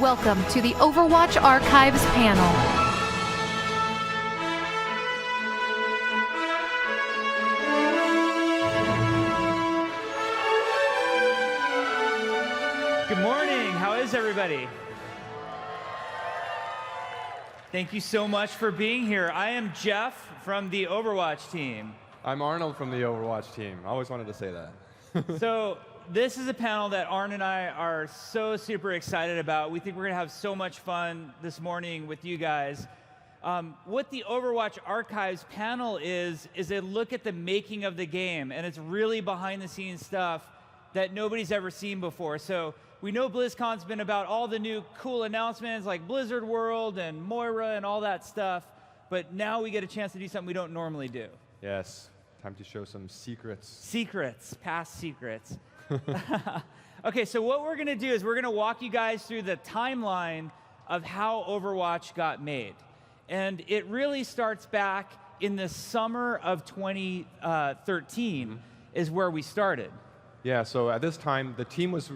Welcome to the Overwatch Archives panel. Good morning. How is everybody? Thank you so much for being here. I am Jeff from the Overwatch team. I'm Arnold from the Overwatch team. I always wanted to say that. So this is a panel that Arn and I are so super excited about. We think we're going to have so much fun this morning with you guys. What the Overwatch Archives panel is a look at the making of the game, and it's really behind-the-scenes stuff that nobody's ever seen before. So we know BlizzCon's been about all the new cool announcements like Blizzard World and Moira and all that stuff, but now we get a chance to do something we don't normally do. Yes, time to show some secrets. Secrets, past secrets. Okay, so what we're gonna do is we're gonna walk you guys through the timeline of how Overwatch got made. And it really starts back in the summer of 2013 is where we started. Yeah, so at this time, the team was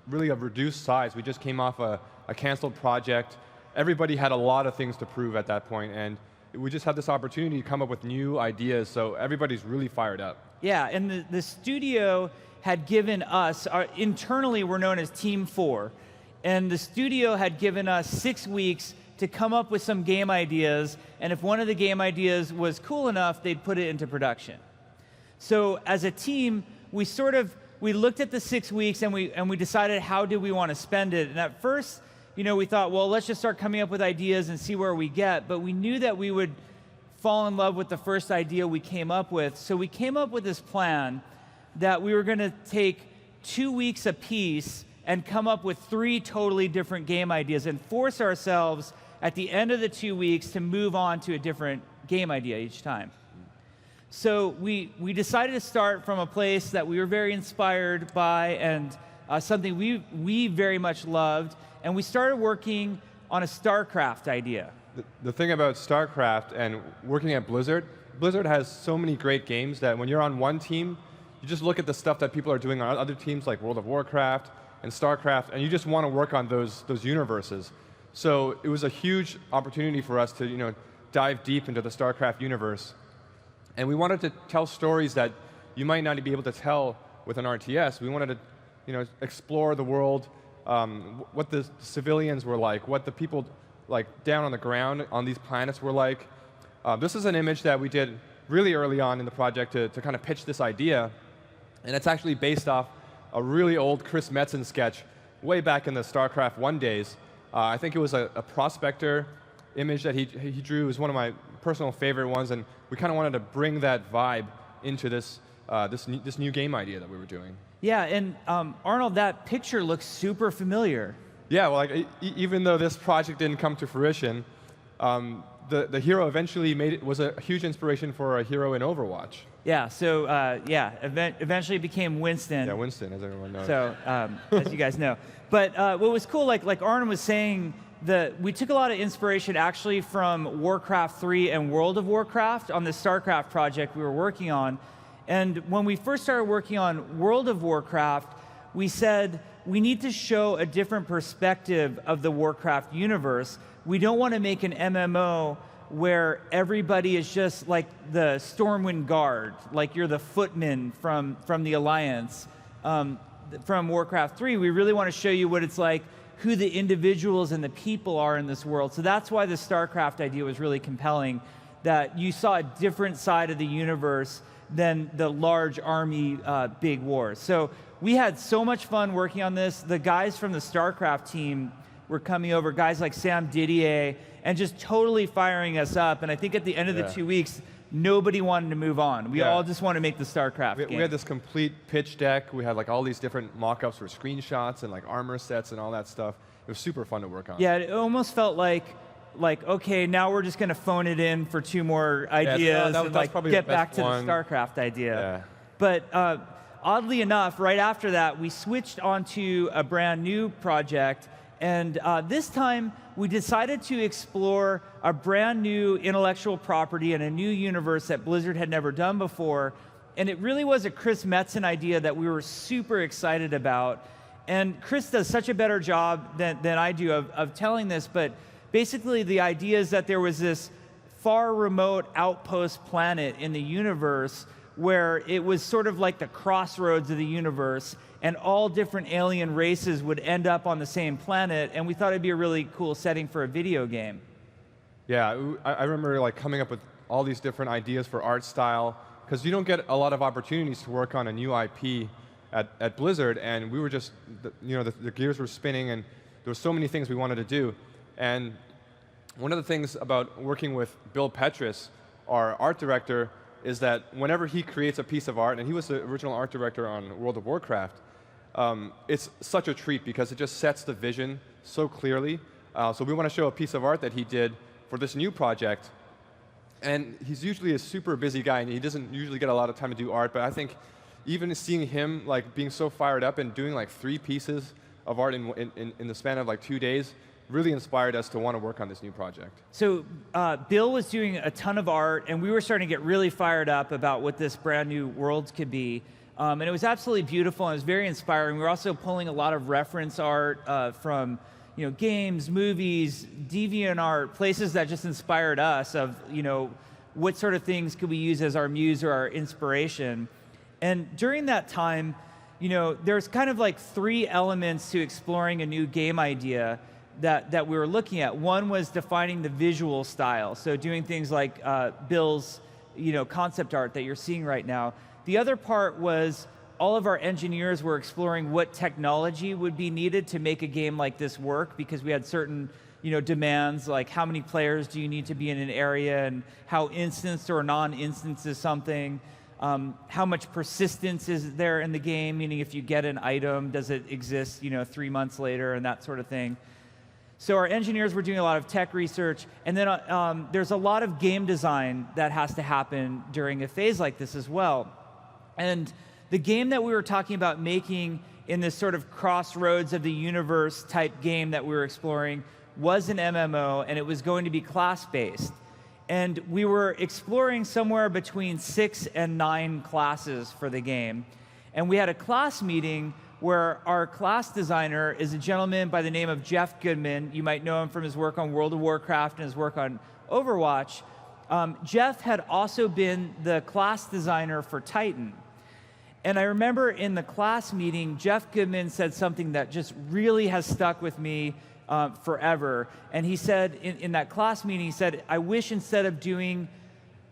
really of reduced size. We just came off a canceled project. Everybody had a lot of things to prove at that point, and we just had this opportunity to come up with new ideas, so everybody's really fired up. Yeah, and the studio had given us, internally we're known as Team 4, and the studio had given us 6 weeks to come up with some game ideas, and if one of the game ideas was cool enough, they'd put it into production. So as a team, we looked at the 6 weeks and we decided how do we want to spend it. And at first, we thought, well, let's just start coming up with ideas and see where we get. But we knew that we would fall in love with the first idea we came up with. So we came up with this plan that we were going to take 2 weeks apiece and come up with 3 totally different game ideas and force ourselves at the end of the 2 weeks to move on to a different game idea each time. So we decided to start from a place that we were very inspired by and something we very much loved, and we started working on a StarCraft idea. The thing about StarCraft and working at Blizzard has so many great games that when you're on one team, you just look at the stuff that people are doing on other teams like World of Warcraft and StarCraft, and you just want to work on those universes. So it was a huge opportunity for us to dive deep into the StarCraft universe. And we wanted to tell stories that you might not be able to tell with an RTS. We wanted to explore the world, what the civilians were like, what the people like down on the ground on these planets were like. This is an image that we did really early on in the project to kind of pitch this idea. And it's actually based off a really old Chris Metzen sketch way back in the StarCraft 1 days. I think it was a prospector image that he drew. It was one of my personal favorite ones, and we kind of wanted to bring that vibe into this new game idea that we were doing. Yeah, and Arnold, that picture looks super familiar. Yeah, well, even though this project didn't come to fruition, the hero eventually was a huge inspiration for a hero in Overwatch. Yeah, so eventually it became Winston. Yeah, Winston, as everyone knows. So, as you guys know. But what was cool, like Arnold was saying, we took a lot of inspiration actually from Warcraft 3 and World of Warcraft on the StarCraft project we were working on. And when we first started working on World of Warcraft, we said we need to show a different perspective of the Warcraft universe. We don't want to make an MMO where everybody is just like the Stormwind Guard, like you're the footman from the Alliance. From Warcraft 3, we really want to show you what it's like, who the individuals and the people are in this world. So that's why the StarCraft idea was really compelling, that you saw a different side of the universe than the large army big wars. So we had so much fun working on this. The guys from the StarCraft team were coming over, guys like Sam Didier, and just totally firing us up. And I think at the end of the 2 weeks, nobody wanted to move on. We all just want to make the StarCraft game. We had this complete pitch deck. We had like all these different mock-ups for screenshots and like armor sets and all that stuff. It was super fun to work on. Yeah, it almost felt like okay, now we're just going to phone it in for 2 more ideas and like get back to the StarCraft idea. Yeah. But oddly enough, right after that, we switched onto a brand new project. And this time, we decided to explore a brand new intellectual property and a new universe that Blizzard had never done before. And it really was a Chris Metzen idea that we were super excited about. And Chris does such a better job than I do of telling this, but basically the idea is that there was this far remote outpost planet in the universe where it was sort of like the crossroads of the universe, and all different alien races would end up on the same planet, and we thought it'd be a really cool setting for a video game. Yeah, I remember like coming up with all these different ideas for art style, because you don't get a lot of opportunities to work on a new IP at Blizzard, and we were just, the gears were spinning, and there were so many things we wanted to do. And one of the things about working with Bill Petrus, our art director, is that whenever he creates a piece of art, and he was the original art director on World of Warcraft, it's such a treat because it just sets the vision so clearly. So we want to show a piece of art that he did for this new project. And he's usually a super busy guy, and he doesn't usually get a lot of time to do art, but I think even seeing him like being so fired up and doing like 3 pieces of art in the span of like 2 days really inspired us to want to work on this new project. So Bill was doing a ton of art, and we were starting to get really fired up about what this brand new world could be. And it was absolutely beautiful, and it was very inspiring. We were also pulling a lot of reference art from games, movies, DeviantArt, places that just inspired us of what sort of things could we use as our muse or our inspiration. And during that time, there's kind of like 3 elements to exploring a new game idea that we were looking at. One was defining the visual style, so doing things like Bill's concept art that you're seeing right now. The other part was all of our engineers were exploring what technology would be needed to make a game like this work, because we had certain demands, like how many players do you need to be in an area, and how instanced or non-instanced is something. How much persistence is there in the game, meaning if you get an item, does it exist 3 months later, and that sort of thing. So our engineers were doing a lot of tech research, and then there's a lot of game design that has to happen during a phase like this as well. And the game that we were talking about making in this sort of crossroads of the universe type game that we were exploring was an MMO, and it was going to be class-based. And we were exploring somewhere between 6 and 9 classes for the game. And we had a class meeting where our class designer is a gentleman by the name of Jeff Goodman. You might know him from his work on World of Warcraft and his work on Overwatch. Jeff had also been the class designer for Titan. And I remember in the class meeting, Jeff Goodman said something that just really has stuck with me forever. And he said, in that class meeting, he said, I wish instead of doing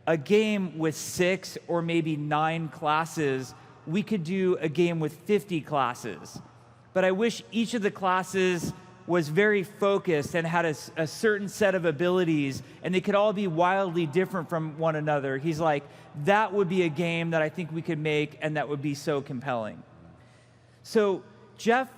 a game with 6 or maybe 9 classes, we could do a game with 50 classes. But I wish each of the classes was very focused and had a certain set of abilities, and they could all be wildly different from one another. He's like, that would be a game that I think we could make, and that would be so compelling. So Jeff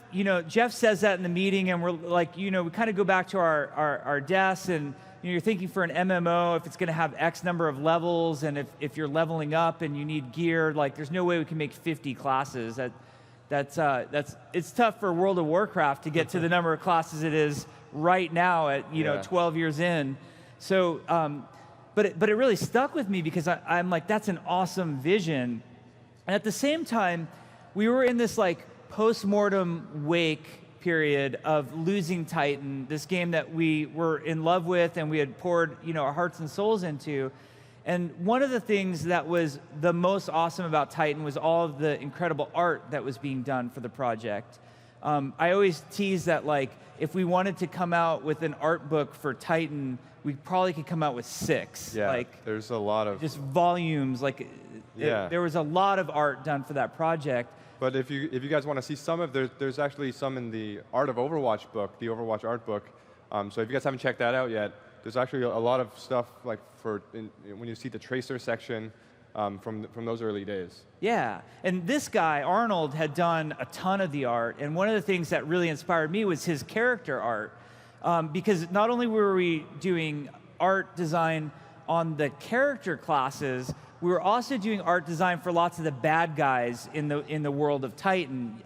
says that in the meeting, and we're like, we kind of go back to our desks, and you're thinking for an MMO, if it's going to have X number of levels, and if you're leveling up and you need gear, like there's no way we can make 50 classes. It's tough for World of Warcraft to get to the number of classes it is right now at 12 years in. So, but it really stuck with me because I'm like, that's an awesome vision. And at the same time, we were in this like post-mortem wake period of losing Titan, this game that we were in love with and we had poured our hearts and souls into. And one of the things that was the most awesome about Titan was all of the incredible art that was being done for the project. I always tease that like if we wanted to come out with an art book for Titan, we probably could come out with 6. Yeah, like, there's a lot of just volumes. Like there was a lot of art done for that project. But if you guys want to see some of, there's actually some in the Art of Overwatch book, the Overwatch art book. So if you guys haven't checked that out yet, there's actually a lot of stuff like when you see the Tracer section from those early days. Yeah, and this guy, Arnold, had done a ton of the art, and one of the things that really inspired me was his character art. Because not only were we doing art design on the character classes, we were also doing art design for lots of the bad guys in the world of Titan.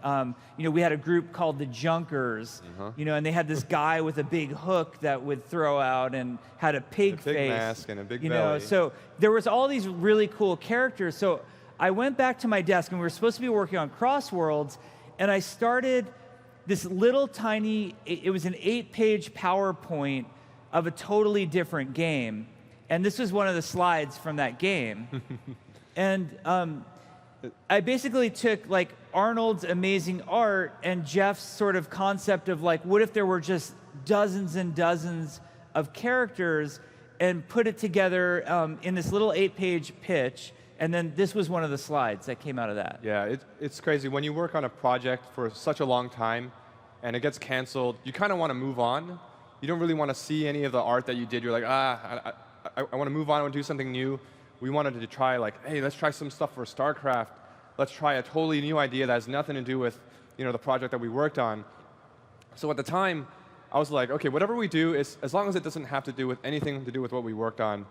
We had a group called the Junkers, and they had this guy with a big hook that would throw out and had a pig face. A big mask and a big belly. So there was all these really cool characters. So I went back to my desk, and we were supposed to be working on Crossworlds, and I started this little tiny, it was an 8-page PowerPoint of a totally different game. And this was one of the slides from that game. And I basically took like Arnold's amazing art and Jeff's sort of concept of like, what if there were just dozens and dozens of characters, and put it together in this little 8-page pitch. And then this was one of the slides that came out of that. Yeah, it's crazy. When you work on a project for such a long time and it gets canceled, you kind of want to move on. You don't really want to see any of the art that you did. You're like, I want to move on and do something new. We wanted to try, like, hey, let's try some stuff for StarCraft. Let's try a totally new idea that has nothing to do with the project that we worked on. So at the time, I was like, okay, whatever we do, is as long as it doesn't have to do with anything to do with what we worked on.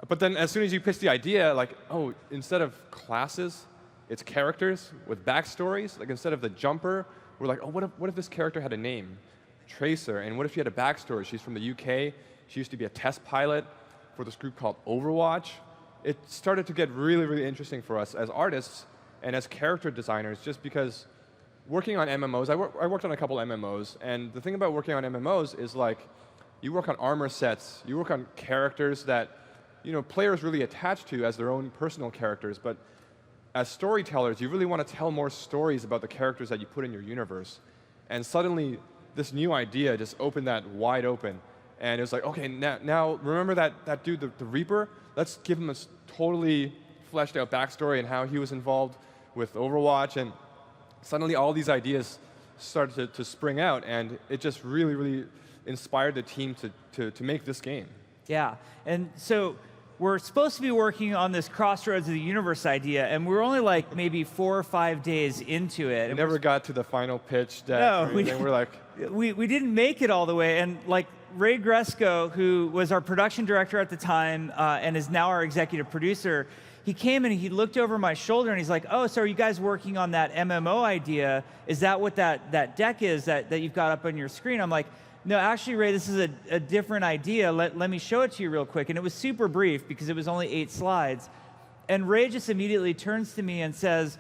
But then as soon as you pitch the idea, like, oh, instead of classes, it's characters with backstories. Like instead of the jumper, we're like, oh, what if this character had a name? Tracer. And what if she had a backstory? She's from the UK. She used to be a test pilot for this group called Overwatch. It started to get really, really interesting for us as artists and as character designers, just because working on MMOs, I worked on a couple MMOs, and the thing about working on MMOs is like, you work on armor sets, you work on characters that players really attach to as their own personal characters, but as storytellers, you really want to tell more stories about the characters that you put in your universe. And suddenly, this new idea just opened that wide open. And it was like, okay, now remember that dude, the Reaper? Let's give him a totally fleshed out backstory and how he was involved with Overwatch. And suddenly all these ideas started to spring out, and it just really, really inspired the team to make this game. Yeah, and so we're supposed to be working on this Crossroads of the Universe idea, and we're only like maybe 4 or 5 days into it. We never got to the final pitch deck. No, we're like, we didn't make it all the way, and like Ray Gresco, who was our production director at the time and is now our executive producer, he came and he looked over my shoulder and he's like, oh, so are you guys working on that MMO idea? Is that what that deck is that you've got up on your screen? I'm like, no, actually, Ray, this is a different idea. Let me show it to you real quick. And it was super brief because it was only 8 slides. And Ray just immediately turns to me and says,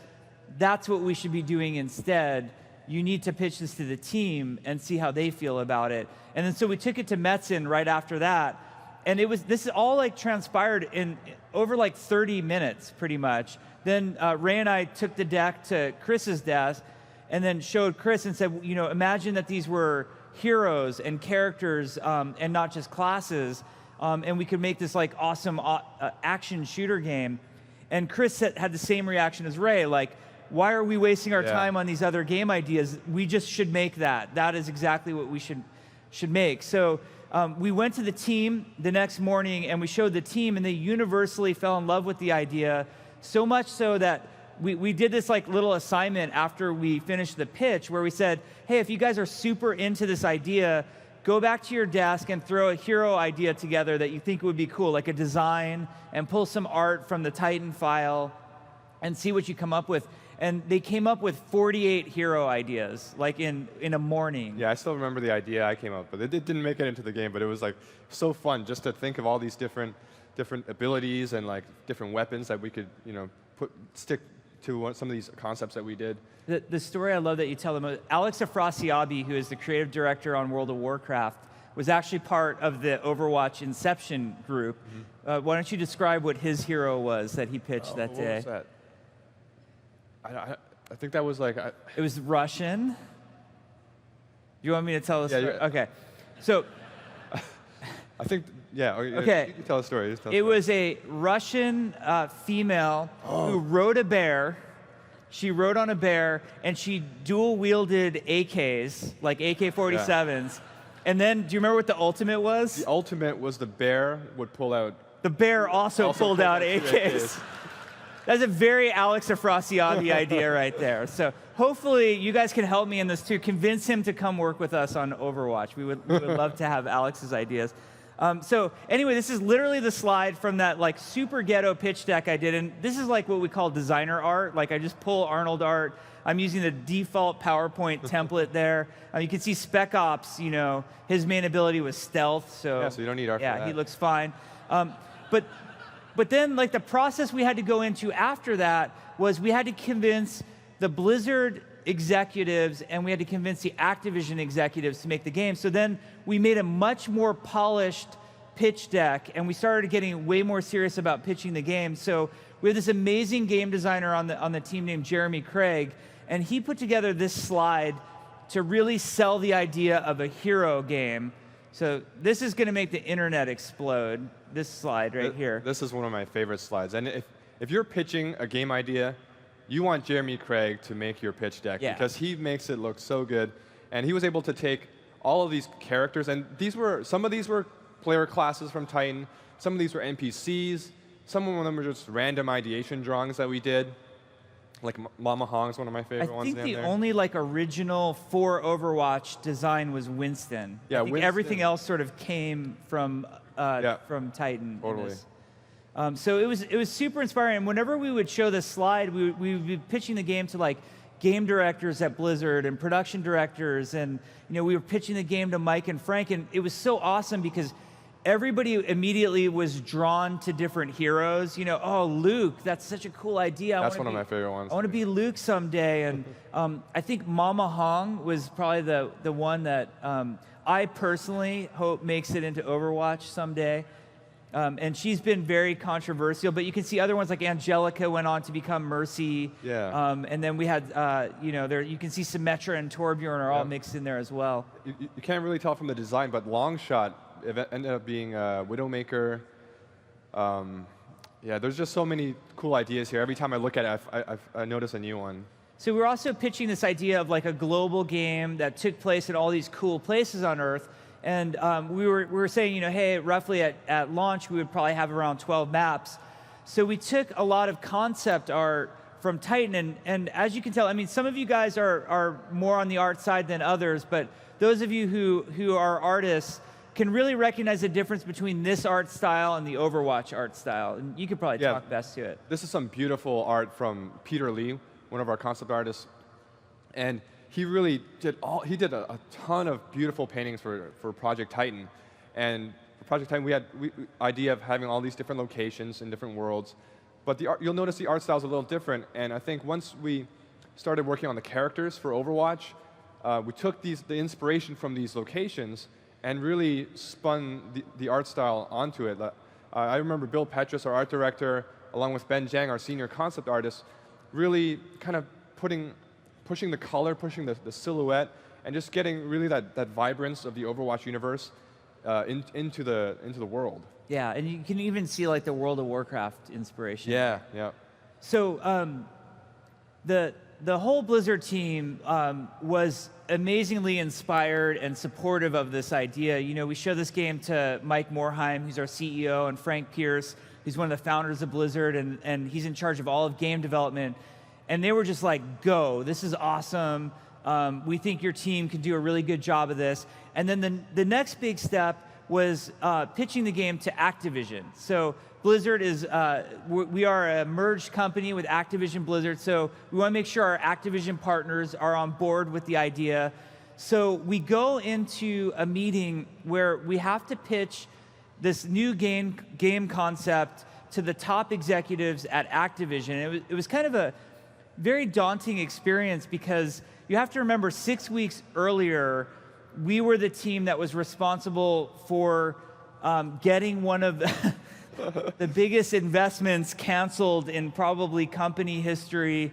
that's what we should be doing instead. You need to pitch this to the team and see how they feel about it. And then so we took it to Metzen right after that. And this is all like transpired in over like 30 minutes, pretty much. Then Ray and I took the deck to Chris's desk and then showed Chris and said, imagine that these were heroes and characters and not just classes, and we could make this like awesome action shooter game. And Chris had the same reaction as Ray, like, why are we wasting our time on these other game ideas? We just should make that. That is exactly what we should make. So we went to the team the next morning and we showed the team, and they universally fell in love with the idea, so much so that we did this like little assignment after we finished the pitch where we said, hey, if you guys are super into this idea, go back to your desk and throw a hero idea together that you think would be cool, like a design, and pull some art from the Titan file and see what you come up with. And they came up with 48 hero ideas, like in a morning. Yeah, I still remember the idea I came up with. It didn't make it into the game, but it was like so fun just to think of all these different abilities and like different weapons that we could stick to some of these concepts that we did. The story I love that you tell them, Alex Afrasiabi, who is the creative director on World of Warcraft, was actually part of the Overwatch Inception group. Mm-hmm. Why don't you describe what his hero was that he pitched that day? What was that? I think that was like... It was Russian. Do you want me to tell the story? Yeah. Okay. So... I think... Yeah, okay. You can tell the story. It was a Russian female who rode a bear. She rode on a bear, and she dual-wielded AKs, like AK-47s. Yeah. And then, do you remember what the ultimate was? The ultimate was the bear would pull out... The bear also pulled out AKs. That's a very Alex Afrasiabi idea right there. So hopefully you guys can help me in this too. Convince him to come work with us on Overwatch. We would love to have Alex's ideas. So anyway, this is literally the slide from that like super ghetto pitch deck I did. And this is like what we call designer art. Like I just pull Arnold art. I'm using the default PowerPoint template there. You can see Spec Ops, his main ability was stealth. So you don't need art for that. Yeah, he looks fine. But then like the process we had to go into after that was we had to convince the Blizzard executives, and we had to convince the Activision executives to make the game. So then we made a much more polished pitch deck, and we started getting way more serious about pitching the game. So we have this amazing game designer on the team named Jeremy Craig, and he put together this slide to really sell the idea of a hero game. So this is going to make the internet explode, this slide right here. This is one of my favorite slides. And if you're pitching a game idea, you want Jeremy Craig to make your pitch deck, because he makes it look so good. And he was able to take all of these characters, and some of these were player classes from Titan, some of these were NPCs, some of them were just random ideation drawings that we did. Like Mama Hong's one of my favorite ones. I think the only like original for Overwatch design was Winston. Yeah, I think everything else sort of came from Titan. Totally. So it was super inspiring. And whenever we would show this slide, we would be pitching the game to like game directors at Blizzard and production directors, and we were pitching the game to Mike and Frank, and it was so awesome because everybody immediately was drawn to different heroes. Oh, Luke, that's such a cool idea. That's one of my favorite ones. I want to be Luke someday. And I think Mama Hong was probably the one that I personally hope makes it into Overwatch someday. And she's been very controversial, but you can see other ones like Angelica went on to become Mercy. Yeah. And then we had, there you can see Symmetra and Torbjorn are all mixed in there as well. You can't really tell from the design, but Longshot ended up being Widowmaker. Yeah, there's just so many cool ideas here. Every time I look at it, I notice a new one. So we're also pitching this idea of like a global game that took place at all these cool places on Earth. And we were saying, hey, roughly at launch, we would probably have around 12 maps. So we took a lot of concept art from Titan, and as you can tell, I mean, some of you guys are more on the art side than others, but those of you who are artists can really recognize the difference between this art style and the Overwatch art style. And you could probably talk best to it. This is some beautiful art from Peter Lee, one of our concept artists. And he really did a ton of beautiful paintings for Project Titan. And for Project Titan, we had idea of having all these different locations in different worlds. But you'll notice the art style is a little different. And I think once we started working on the characters for Overwatch, we took the inspiration from these locations and really spun the art style onto it. I remember Bill Petrus, our art director, along with Ben Jang, our senior concept artist, really kind of pushing the color, pushing the silhouette, and just getting really that vibrance of the Overwatch universe into the world. Yeah, and you can even see like the World of Warcraft inspiration. Yeah, yeah. So the whole Blizzard team was amazingly inspired and supportive of this idea. We showed this game to Mike Morheim, who's our CEO, and Frank Pierce, who's one of the founders of Blizzard, and he's in charge of all of game development. And they were just like, go, this is awesome. We think your team can do a really good job of this. And then the next big step was pitching the game to Activision. So Blizzard is, we are a merged company with Activision Blizzard, so we want to make sure our Activision partners are on board with the idea. So we go into a meeting where we have to pitch this new game concept to the top executives at Activision. It was kind of a very daunting experience because you have to remember 6 weeks earlier, we were the team that was responsible for getting one of the biggest investments canceled in probably company history,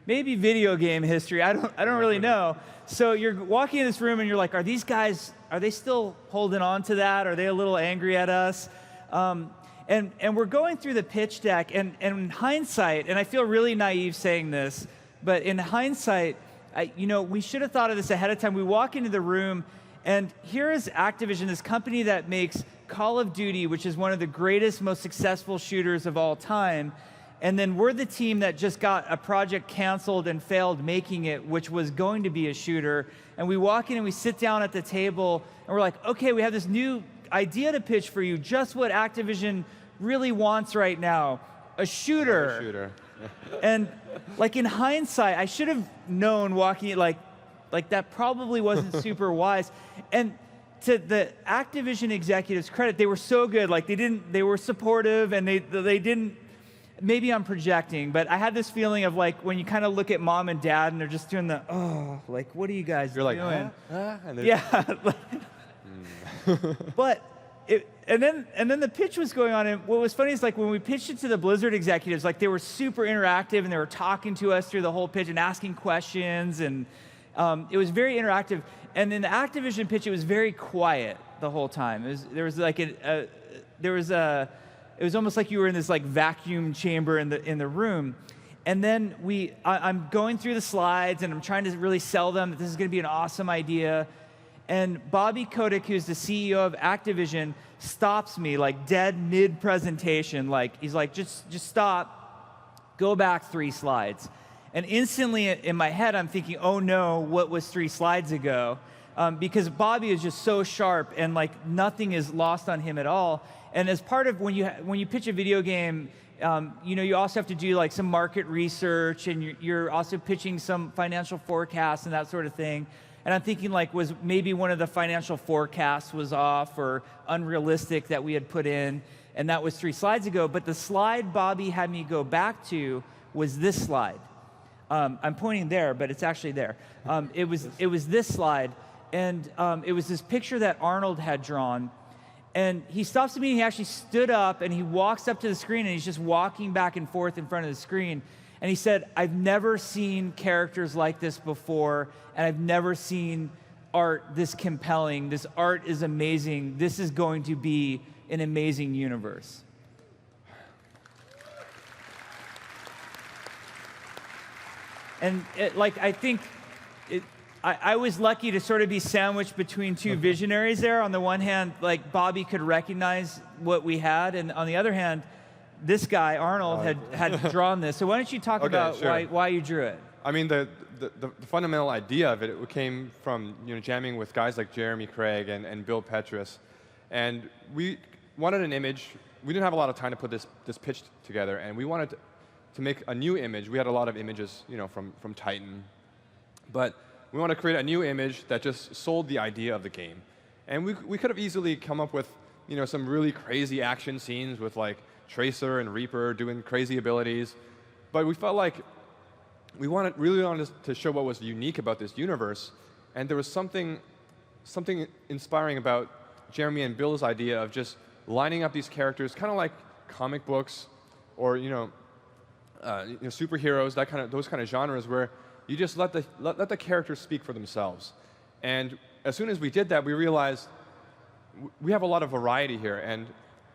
maybe video game history. I don't really know. So you're walking in this room and you're like, are these guys, are they still holding on to that? Are they a little angry at us? And we're going through the pitch deck, and in hindsight, and I feel really naive saying this, but in hindsight, we should have thought of this ahead of time. We walk into the room, and here is Activision, this company that makes Call of Duty, which is one of the greatest, most successful shooters of all time. And then we're the team that just got a project canceled and failed making it, which was going to be a shooter. And we walk in and we sit down at the table, and we're like, okay, we have this new idea to pitch for you, just what Activision really wants right now, a shooter. A shooter. And like in hindsight, I should have known walking in, like that probably wasn't super wise. And to the Activision executives' credit, they were so good. Like they were supportive, and they didn't maybe I'm projecting, but I had this feeling of like when you kind of look at mom and dad and they're just doing the, oh, like, what are you guys You're like, doing? and Yeah. But and then the pitch was going on, and what was funny is like when we pitched it to the Blizzard executives, like they were super interactive and they were talking to us through the whole pitch and asking questions, and it was very interactive. And in the Activision pitch, it was very quiet the whole time. It was almost like you were in this like vacuum chamber in the room. And then I'm going through the slides and I'm trying to really sell them that this is going to be an awesome idea. And Bobby Kotick, who's the CEO of Activision, stops me like dead mid-presentation. Like he's like, just stop, go back 3 slides. And instantly in my head, I'm thinking, oh no, what was 3 slides ago? Because Bobby is just so sharp and like nothing is lost on him at all. And as part of when you pitch a video game, you also have to do like some market research, and you're also pitching some financial forecasts and that sort of thing. And I'm thinking like, was maybe one of the financial forecasts was off or unrealistic that we had put in, and that was 3 slides ago. But the slide Bobby had me go back to was this slide. I'm pointing there, but it's actually there. It was this slide, and it was this picture that Arnold had drawn. And he stops the meeting, he actually stood up, and he walks up to the screen, and he's just walking back and forth in front of the screen. And he said, I've never seen characters like this before, and I've never seen art this compelling. This art is amazing. This is going to be an amazing universe. And I was lucky to sort of be sandwiched between 2 visionaries there. On the one hand, like Bobby could recognize what we had, and on the other hand, this guy, Arnold, had drawn this. So why don't you talk about why you drew it? I mean, the fundamental idea of it came from jamming with guys like Jeremy Craig and Bill Petrus. And we wanted an image. We didn't have a lot of time to put this pitch together, and we wanted to make a new image. We had a lot of images from Titan. But we want to create a new image that just sold the idea of the game. And we could have easily come up with some really crazy action scenes with like Tracer and Reaper doing crazy abilities. But we felt like we really wanted to show what was unique about this universe. And there was something inspiring about Jeremy and Bill's idea of just lining up these characters, kind of like comic books or superheroes, those kind of genres where you just let the characters speak for themselves. And as soon as we did that, we realized we have a lot of variety here, and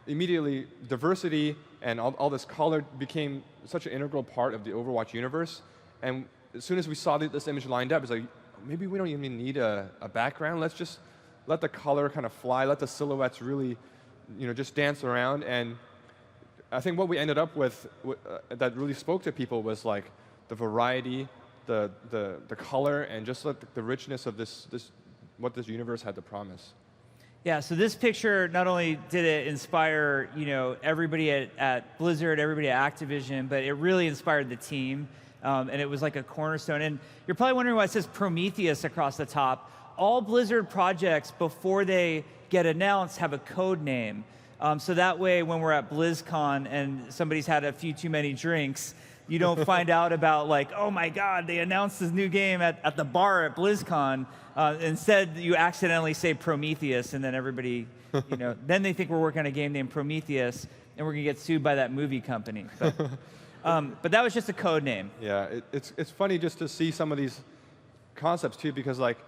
immediately diversity and all this color became such an integral part of the Overwatch universe. And as soon as we saw this image lined up, it's like, maybe we don't even need a background. Let's just let the color kind of fly, let the silhouettes really just dance around. And I think what we ended up with that really spoke to people was like the variety, the color, and just like the richness of what this universe had to promise. Yeah, so this picture, not only did it inspire everybody at Blizzard, everybody at Activision, but it really inspired the team, and it was like a cornerstone. And you're probably wondering why it says Prometheus across the top. All Blizzard projects, before they get announced, have a code name. So that way, when we're at BlizzCon and somebody's had a few too many drinks, you don't find out about like, oh my God, they announced this new game at the bar at BlizzCon. Instead, you accidentally say Prometheus, and then everybody, then they think we're working on a game named Prometheus, and we're gonna get sued by that movie company. But that was just a code name. Yeah, it's funny just to see some of these concepts too, because like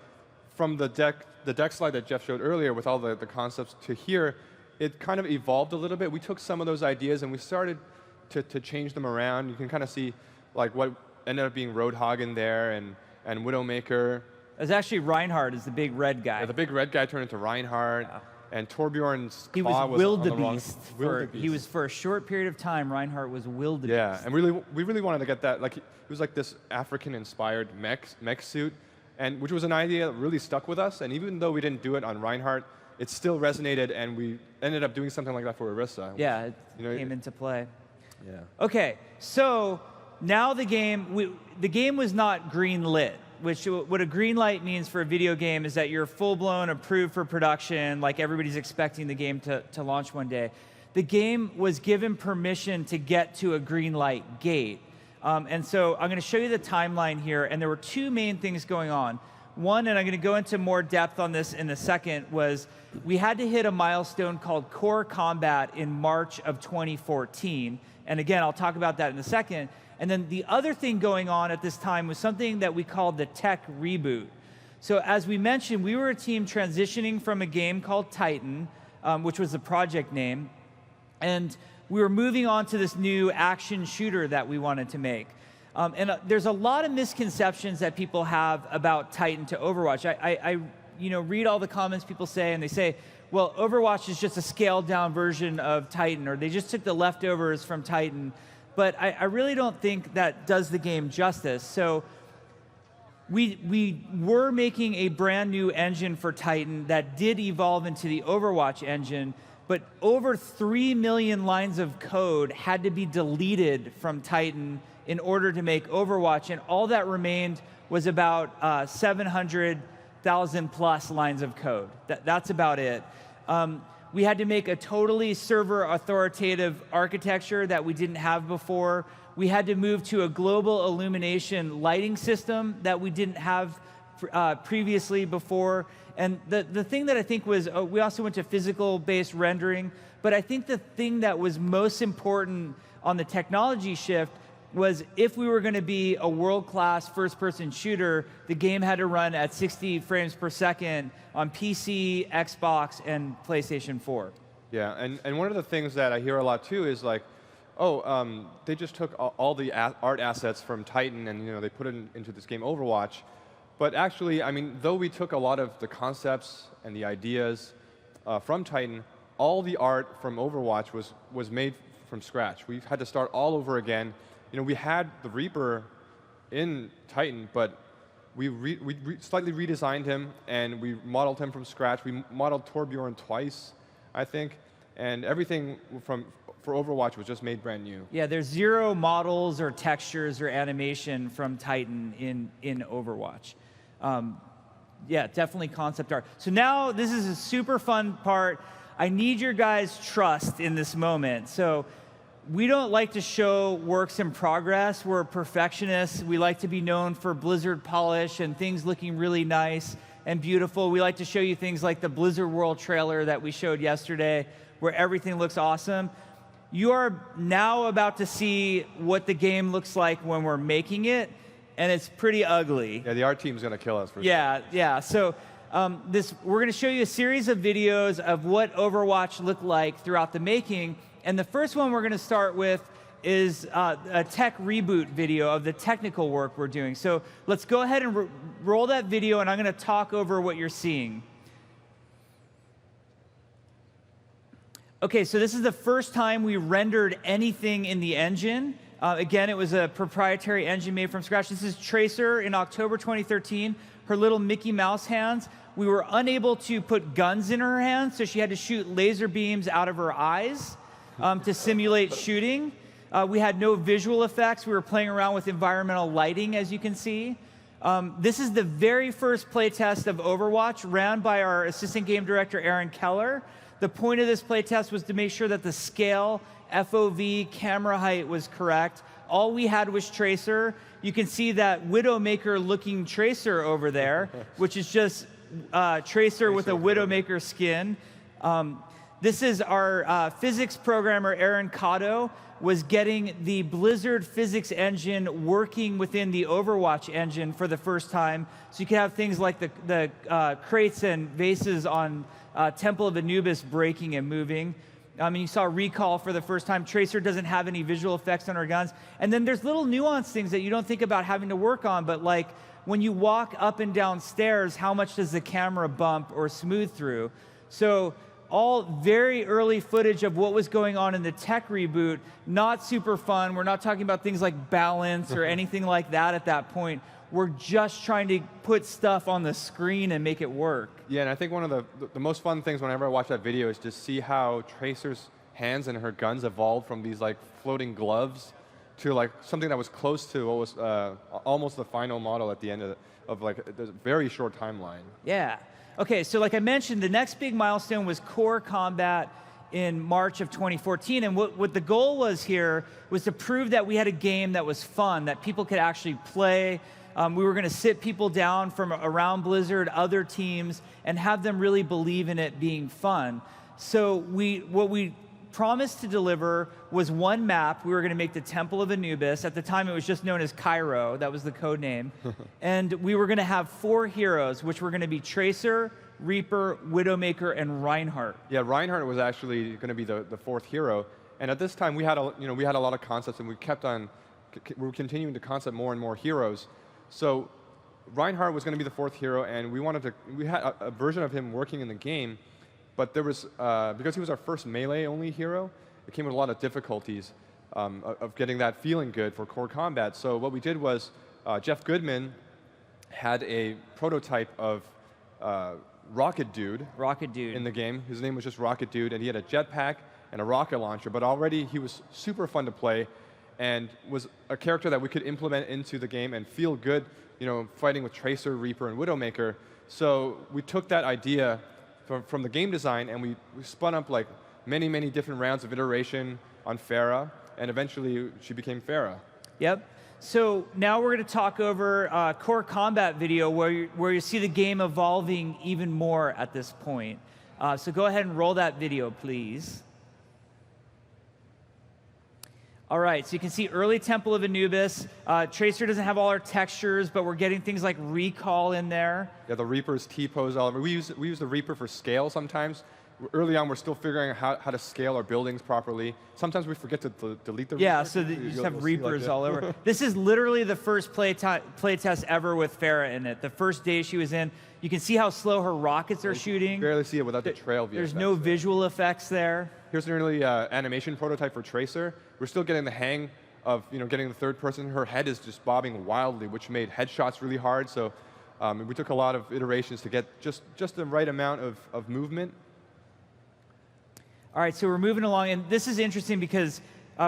from the deck slide that Jeff showed earlier with all the concepts to here, it kind of evolved a little bit. We took some of those ideas and we started to change them around. You can kind of see like what ended up being Roadhog in there and Widowmaker. It was actually Reinhardt is the big red guy. Yeah, the big red guy turned into Reinhardt, and Torbjorn's claw was wildebeest. Wildebeest. He was for a short period of time. Reinhardt was wildebeest. Yeah, and we really wanted to get that. Like it was like this African-inspired mech suit, and which was an idea that really stuck with us. And even though we didn't do it on Reinhardt, it still resonated, and we ended up doing something like that for Orisa. Yeah, it came into play. Yeah. Okay, so now the game was not green lit. Which what a green light means for a video game is that you're full-blown approved for production, like everybody's expecting the game to launch one day. the game was given permission to get to a green light gate. And so I'm going to show you the timeline here, and there were two main things going on. One, and I'm going to go into more depth on this in a second, was we had to hit a milestone called core combat in March of 2014. And again, I'll talk about that in a second. And then the other thing going on at this time was something that we called the tech reboot. So as we mentioned, we were a team transitioning from a game called Titan, which was the project name, and we were moving on to this new action shooter that we wanted to make. There's a lot of misconceptions that people have about Titan to Overwatch. I read all the comments people say, and they say, well, Overwatch is just a scaled down version of Titan, or they just took the leftovers from Titan. But I really don't think that does the game justice. So we were making a brand new engine for Titan that did evolve into the Overwatch engine, but over 3 million lines of code had to be deleted from Titan in order to make Overwatch, and all that remained was about 700,000 plus lines of code. That's about it. We had to make a totally server authoritative architecture that we didn't have before. We had to move to a global illumination lighting system that we didn't have previously before. And the thing that I think was, we also went to physical-based rendering, but I think the thing that was most important on the technology shift was if we were going to be a world-class first-person shooter, the game had to run at 60 frames per second on PC, Xbox, and PlayStation 4. Yeah, and one of the things that I hear a lot too is like, they just took all the art assets from Titan and they put it into this game Overwatch. But actually, I mean, though we took a lot of the concepts and the ideas from Titan, all the art from Overwatch was made from scratch. We had to start all over again. We had the Reaper in Titan, but we slightly redesigned him, and we modeled him from scratch. We modeled Torbjorn twice, I think, and everything for Overwatch was just made brand new. Yeah, there's 0 models or textures or animation from Titan in Overwatch. Yeah, definitely concept art. So now this is a super fun part. I need your guys' trust in this moment. So we don't like to show works in progress. We're perfectionists. We like to be known for Blizzard polish and things looking really nice and beautiful. We like to show you things like the Blizzard World trailer that we showed yesterday, where everything looks awesome. You are now about to see what the game looks like when we're making it, and it's pretty ugly. Yeah, the art team's going to kill us for sure. Yeah. So we're going to show you a series of videos of what Overwatch looked like throughout the making. And the first one we're going to start with is a tech reboot video of the technical work we're doing. So let's go ahead and roll that video, and I'm going to talk over what you're seeing. Okay, so this is the first time we rendered anything in the engine. Again, it was a proprietary engine made from scratch. This is Tracer in October 2013, her little Mickey Mouse hands. We were unable to put guns in her hands, so she had to shoot laser beams out of her eyes to simulate shooting. We had no visual effects. We were playing around with environmental lighting, as you can see. This is the very first playtest of Overwatch, ran by our assistant game director, Aaron Keller. The point of this playtest was to make sure that the scale, FOV, camera height was correct. All we had was Tracer. You can see that Widowmaker-looking Tracer over there, which is just Tracer with a Widowmaker skin. This is our physics programmer, Aaron Cotto, was getting the Blizzard physics engine working within the Overwatch engine for the first time. So you can have things like the crates and vases on Temple of Anubis breaking and moving. You saw Recall for the first time. Tracer doesn't have any visual effects on her guns. And then there's little nuanced things that you don't think about having to work on, but like when you walk up and down stairs, how much does the camera bump or smooth through? So all very early footage of what was going on in the tech reboot, not super fun. We're not talking about things like balance or anything like that at that point. We're just trying to put stuff on the screen and make it work. Yeah, and I think one of the most fun things whenever I watch that video is to see how Tracer's hands and her guns evolved from these like floating gloves to like something that was close to what was almost the final model at the end of like a very short timeline. Yeah. Okay, so like I mentioned, the next big milestone was core combat in March of 2014. And what the goal was here was to prove that we had a game that was fun, that people could actually play. We were going to sit people down from around Blizzard, other teams, and have them really believe in it being fun. So what we promised to deliver was one map. We were going to make the Temple of Anubis. At the time, it was just known as Cairo. That was the code name. And we were going to have 4 heroes, which were going to be Tracer, Reaper, Widowmaker, and Reinhardt. Yeah, Reinhardt was actually going to be the 4th hero. And at this time, we had a lot of concepts, and we were continuing to concept more and more heroes. So Reinhardt was going to be the 4th hero, and we had a version of him working in the game, but there was, because he was our first melee-only hero, it came with a lot of difficulties of getting that feeling good for core combat. So what we did was, Jeff Goodman had a prototype of Rocket Dude in the game. His name was just Rocket Dude, and he had a jetpack and a rocket launcher, but already he was super fun to play and was a character that we could implement into the game and feel good, fighting with Tracer, Reaper, and Widowmaker. So we took that idea from the game design, and we spun up like many, many different rounds of iteration on Pharah, and eventually she became Pharah. Yep. So now we're going to talk over core combat video where you see the game evolving even more at this point. So go ahead and roll that video, please. All right, so you can see early Temple of Anubis. Tracer doesn't have all our textures, but we're getting things like recall in there. Yeah, the Reaper's T-pose all over. We use the Reaper for scale sometimes. Early on, we're still figuring out how to scale our buildings properly. Sometimes we forget to delete the Reaper. Yeah, so you just have Reapers all over. This is literally the first play test ever with Pharah in it. The first day she was in, you can see how slow her rockets are shooting. You barely see it without the trail view. There's no visual effects there. Here's an early animation prototype for Tracer. We're still getting the hang of getting the third person. Her head is just bobbing wildly, which made headshots really hard. So we took a lot of iterations to get just the right amount of movement. All right, so we're moving along, and this is interesting because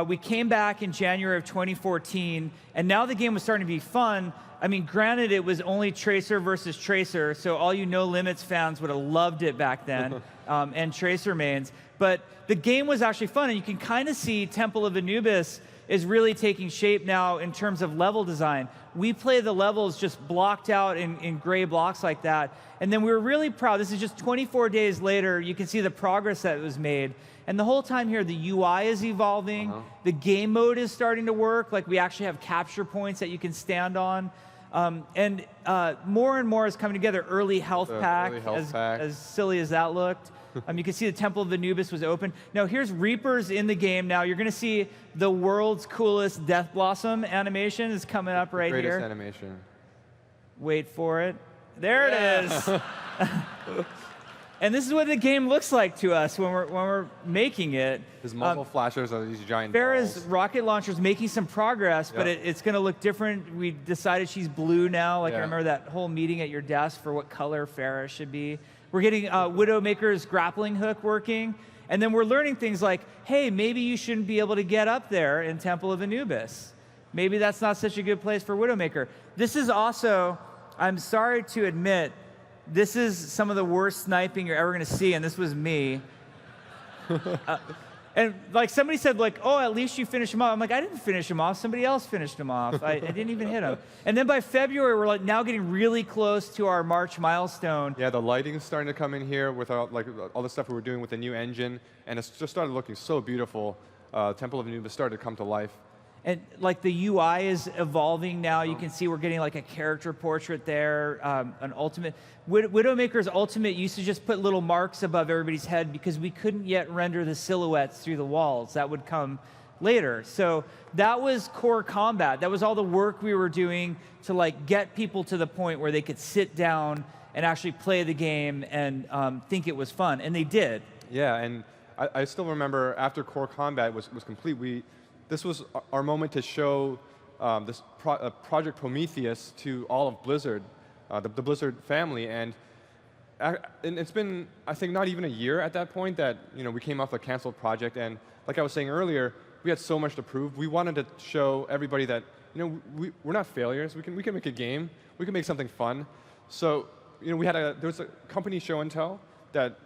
we came back in January of 2014, and now the game was starting to be fun. I mean, granted, it was only Tracer versus Tracer, so all you No Limits fans would have loved it back then, and Tracer mains. But the game was actually fun, and you can kind of see Temple of Anubis is really taking shape now in terms of level design. We play the levels just blocked out in gray blocks like that. And then we were really proud. This is just 24 days later. You can see the progress that was made. And the whole time here, the UI is evolving. The game mode is starting to work. Like, we actually have capture points that you can stand on. And more and more is coming together. Early health pack, as silly as that looked. You can see the Temple of Anubis was open. Now here's Reapers in the game. Now you're going to see the world's coolest Death Blossom animation is coming up right here. Greatest animation. Wait for it. There it is. And this is what the game looks like to us when we're making it. His muzzle flashers are these giant Pharah's balls. rocket launcher is making some progress, but it's going to look different. We decided she's blue now. Like, I remember that whole meeting at your desk for what color Pharah should be. We're getting Widowmaker's grappling hook working. And then we're learning things like, hey, maybe you shouldn't be able to get up there in Temple of Anubis. Maybe that's not such a good place for Widowmaker. This is also, I'm sorry to admit, this is some of the worst sniping you're ever going to see, and this was me. And like somebody said, like, oh, at least you finished him off. I'm like, I didn't finish him off. Somebody else finished him off. I didn't even hit him. And then by February, we're like now getting really close to our March milestone. Yeah, the lighting's starting to come in here with all the stuff we were doing with the new engine, and it's just started looking so beautiful. Temple of Anubis started to come to life. And like the UI is evolving now. You can see we're getting like a character portrait there, an ultimate. Widowmaker's ultimate used to just put little marks above everybody's head because we couldn't yet render the silhouettes through the walls. That would come later. So that was core combat. That was all the work we were doing to like get people to the point where they could sit down and actually play the game and think it was fun. And they did. Yeah, and I still remember after core combat was complete, this was our moment to show this Project Prometheus to all of Blizzard, the Blizzard family, and it's been, I think, not even a year at that point that we came off a canceled project, and like I was saying earlier, we had so much to prove. We wanted to show everybody that we're not failures. We can make a game. We can make something fun. So there was a company show and tell that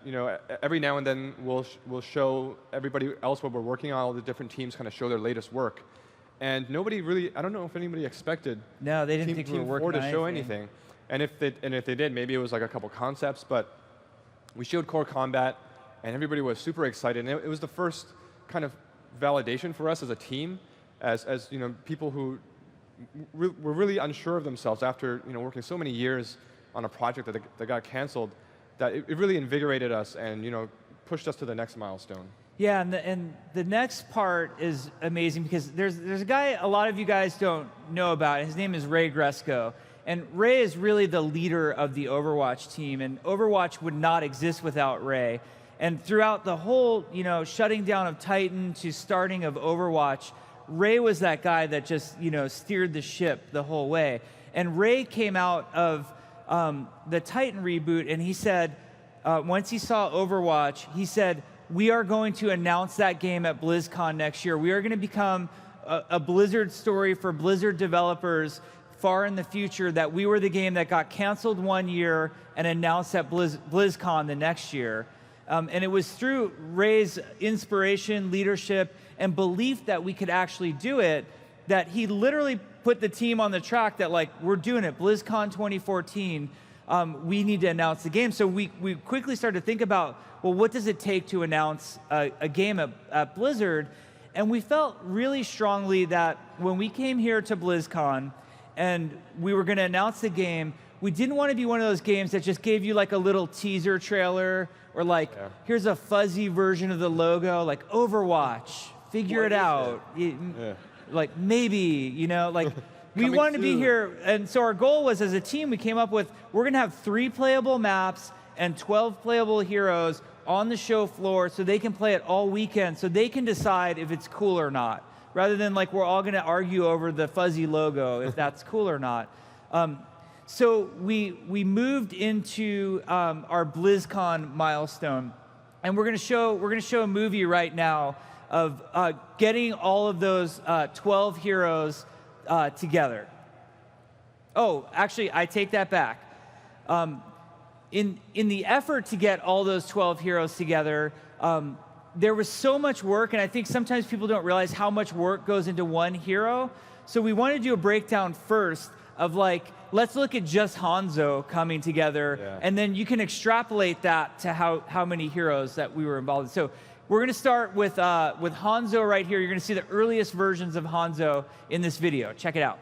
every now and then we'll show everybody else what we're working on. All the different teams kind of show their latest work, and nobody really, I don't know if anybody expected. No, they didn't think we were working on to show anything. And if they did, maybe it was like a couple concepts. But we showed core combat, and everybody was super excited. And it was the first kind of validation for us as a team, as people who were really unsure of themselves after working so many years on a project that got canceled, that it really invigorated us and pushed us to the next milestone. Yeah, and the next part is amazing because there's a guy a lot of you guys don't know about. His name is Ray Gresco. And Ray is really the leader of the Overwatch team, and Overwatch would not exist without Ray. And throughout the whole, shutting down of Titan to starting of Overwatch, Ray was that guy that just, steered the ship the whole way. And Ray came out of the Titan reboot, and he said, once he saw Overwatch, he said, we are going to announce that game at BlizzCon next year. We are going to become a Blizzard story for Blizzard developers far in the future, that we were the game that got canceled one year and announced at BlizzCon the next year. And it was through Ray's inspiration, leadership, and belief that we could actually do it that he literally put the team on the track that, like, we're doing it. BlizzCon 2014, we need to announce the game. So we quickly started to think about, well, what does it take to announce a game at Blizzard? And we felt really strongly that when we came here to BlizzCon, and we were going to announce the game, we didn't want to be one of those games that just gave you like a little teaser trailer or like, here's a fuzzy version of the logo, like Overwatch, figure it out. Like maybe, like we wanted to be here. And so our goal was, as a team, we came up with, we're going to have 3 playable maps and 12 playable heroes on the show floor so they can play it all weekend, so they can decide if it's cool or not, rather than like we're all going to argue over the fuzzy logo if that's cool or not. So we moved into our BlizzCon milestone, and we're going to show a movie right now of getting all of those 12 heroes together. Oh, actually, I take that back. In the effort to get all those 12 heroes together, there was so much work, and I think sometimes people don't realize how much work goes into one hero. So we wanted to do a breakdown first of like, let's look at just Hanzo coming together, and then you can extrapolate that to how many heroes that we were involved in. So we're going to start with Hanzo right here. You're going to see the earliest versions of Hanzo in this video. Check it out.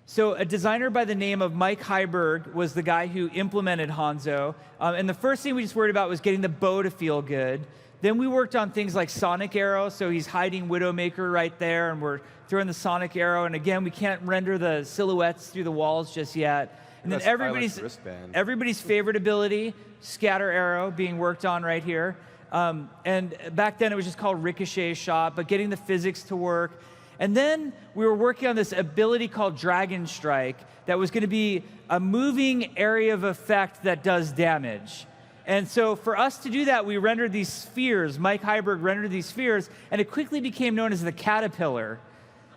So a designer by the name of Mike Heiberg was the guy who implemented Hanzo. And the first thing we just worried about was getting the bow to feel good. Then we worked on things like Sonic Arrow. So he's hiding Widowmaker right there, and we're throwing the Sonic Arrow. And again, we can't render the silhouettes through the walls just yet. And then everybody's favorite ability, Scatter Arrow, being worked on right here. And back then it was just called Ricochet Shot, but getting the physics to work. And then we were working on this ability called Dragon Strike that was going to be a moving area of effect that does damage. And so for us to do that, we rendered these spheres. Mike Heiberg rendered these spheres, and it quickly became known as the Caterpillar.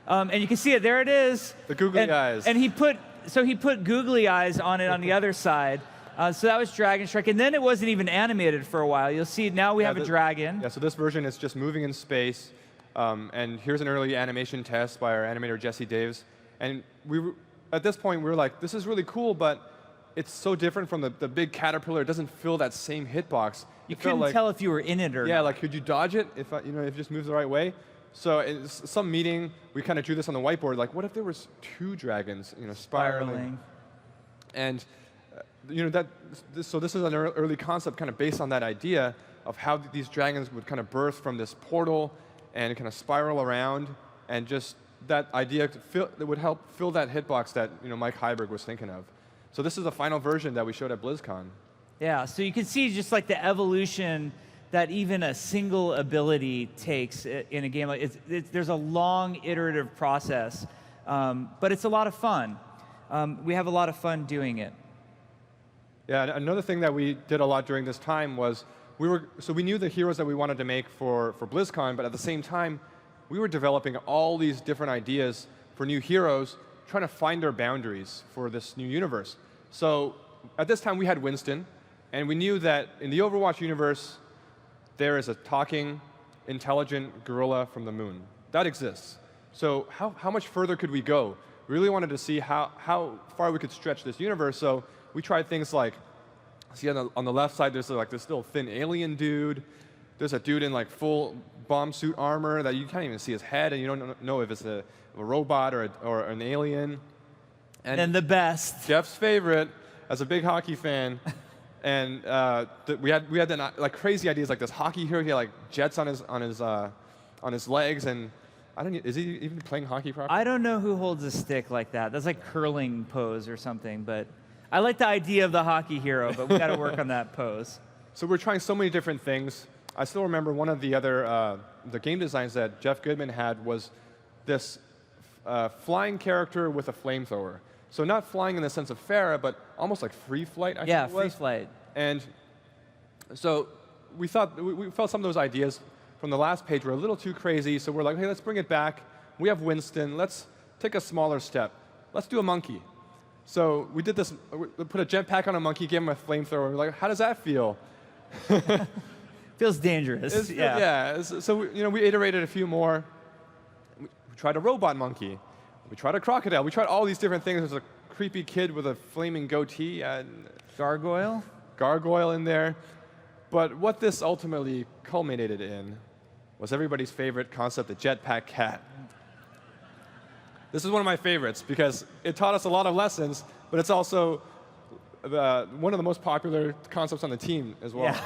And you can see it, there it is. The googly eyes. And he put googly eyes on it on the other side. So that was Dragon Strike. And then it wasn't even animated for a while. You'll see now we have a dragon. Yeah, so this version is just moving in space. And here's an early animation test by our animator, Jesse Daves. And at this point, we were like, this is really cool, but it's so different from the big caterpillar. It doesn't fill that same hitbox. You couldn't tell if you were in it or not. Yeah, like, could you dodge it if it just moves the right way? So in some meeting, we kind of drew this on the whiteboard. Like, what if there was 2 dragons, spiraling? And so this is an early concept kind of based on that idea of how these dragons would kind of birth from this portal and kind of spiral around, and just that idea that would help fill that hitbox that Mike Heiberg was thinking of. So this is the final version that we showed at BlizzCon. Yeah, so you can see just like the evolution that even a single ability takes in a game. Like there's a long iterative process, but it's a lot of fun. We have a lot of fun doing it. Yeah, another thing that we did a lot during this time was we knew the heroes that we wanted to make for BlizzCon, but at the same time, we were developing all these different ideas for new heroes, trying to find their boundaries for this new universe. So at this time, we had Winston, And we knew that in the Overwatch universe, there is a talking, intelligent gorilla from the moon. That exists. So how much further could we go? We really wanted to see how far we could stretch this universe. So we tried things like, see on the left side, there's like this little thin alien dude. There's a dude in like full bomb suit armor that you can't even see his head, and you don't know if it's a robot or an alien. And the best. Jeff's favorite, as a big hockey fan, and we had like crazy ideas like this hockey hero. He had like jets on his legs, and I don't. Is he even playing hockey properly? I don't know who holds a stick like that. That's like curling pose or something. But I like the idea of the hockey hero, but we got to work on that pose. So we're trying so many different things. I still remember one of the other the game designs that Jeff Goodman had was this flying character with a flamethrower. So not flying in the sense of Farah, but almost like free flight. I think it was. Free flight. And so we thought we felt some of those ideas from the last page were a little too crazy. So we're like, hey, let's bring it back. We have Winston. Let's take a smaller step. Let's do a monkey. So we did this. We put a jetpack on a monkey, gave him a flamethrower. We're like, how does that feel? Feels dangerous. Yeah. So we iterated a few more. We tried a robot monkey. We tried a crocodile. We tried all these different things. There's a creepy kid with a flaming goatee. And gargoyle in there. But what this ultimately culminated in was everybody's favorite concept, the jetpack cat. This is one of my favorites because it taught us a lot of lessons, but it's also one of the most popular concepts on the team as well. Yeah.